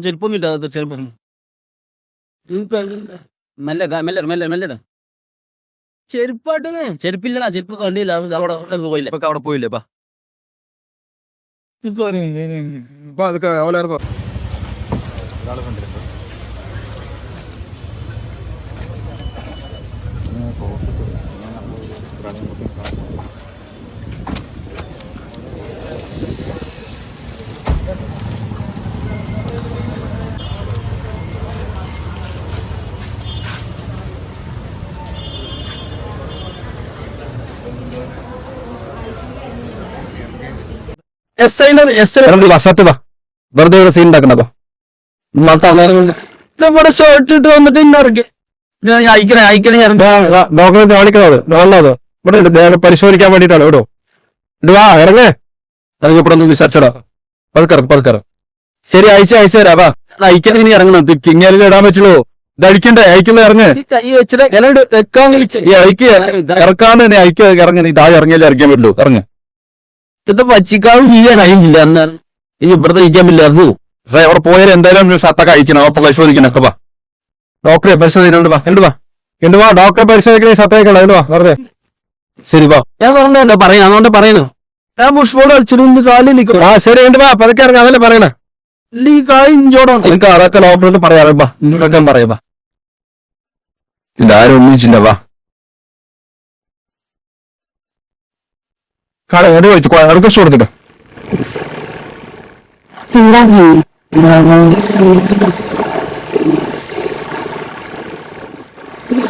ചെരുപ്പൊന്നും ഇല്ല. ചെരുപ്പം മെല്ലെ മെല്ലെ മെല്ലെ മെല്ലെ ചെരുപ്പാട്ടേ. ചെരുപ്പില്ലടാ. ചെരുപ്പ് കണ്ടില്ല. അവിടെ പോയില്ല. അവിടെ പോയില്ലേ? അതൊക്കെ വെറുതെ ഇവിടെ സീൻ ഉണ്ടാക്കണ്ടോ? നമ്മുടെ ഷർട്ട് ഇട്ട് വന്നിട്ട് ഇന്നറക്കി ഡോക്ടറെ കാണിക്കണത് ഇവിടെ പരിശോധിക്കാൻ വേണ്ടിട്ടാണ്. ഇവിടോ ഇടുവാ ഇറങ്ങേ. ഇറങ്ങിയപ്പോഴൊന്ന് വിസാരിച്ചടാ. പതുക്കറ ശരി അയച്ചു തരാ. വാ അയക്കാൻ ഇനി ഇറങ്ങണം. കിങ്ങാലിൽ ഇടാൻ പറ്റുള്ളൂ. ഇത് അഴിക്കണ്ടേ? അയക്കുന്നത് ഇറങ്ങ്. കൈ വെച്ചിട്ട് ഇറക്കാന്ന് തന്നെ അയക്കുക. ഇറങ്ങി നീ താഴെ ഇറങ്ങിയാലേ ഇറങ്ങിയാൻ പറ്റുള്ളൂ. ഇറങ്ങ്. ഇത് പച്ചിക്കാവും ചെയ്യാൻ കഴിയില്ല. എന്നാണ് ഈ ഇവിടുത്തെ ഇരിക്കാൻ പറ്റില്ല. പക്ഷെ അവിടെ പോയാൽ എന്തായാലും ഷർട്ടൊക്കെ അയക്കണം. അപ്പൊ പരിശോധിക്കണം. വാ ഡോക്ടറെ പരിശോധിക്കുന്നുണ്ട്. വാ ഡോക്ടറെ പരിശോധിക്കണേ. ഷർട്ട് അയക്കണം. വാ വെറുതെ. ശരി വാ. ഞാൻ പറഞ്ഞല്ലോ പറയുന്നു. അതുകൊണ്ട് പറയുന്നു. ഞാൻ പുഷ്പോട് കളിച്ചിട്ട് കാലിൽ നിൽക്കും. ശരി ഉണ്ട്. വാ പതുക്കെ ഇറങ്ങാം. അതല്ലേ പറയണേ. എനിക്ക് അതൊക്കെ ഡോക്ടറോട് പറയാം. വാ നിങ്ങളൊക്കെ പറയാം. വാ ഇതാരും ഒന്നിച്ചില്ല. വാ കാണാൻ ചോദിച്ചു റിക്വസ്റ്റ് കൊടുത്തിട്ട്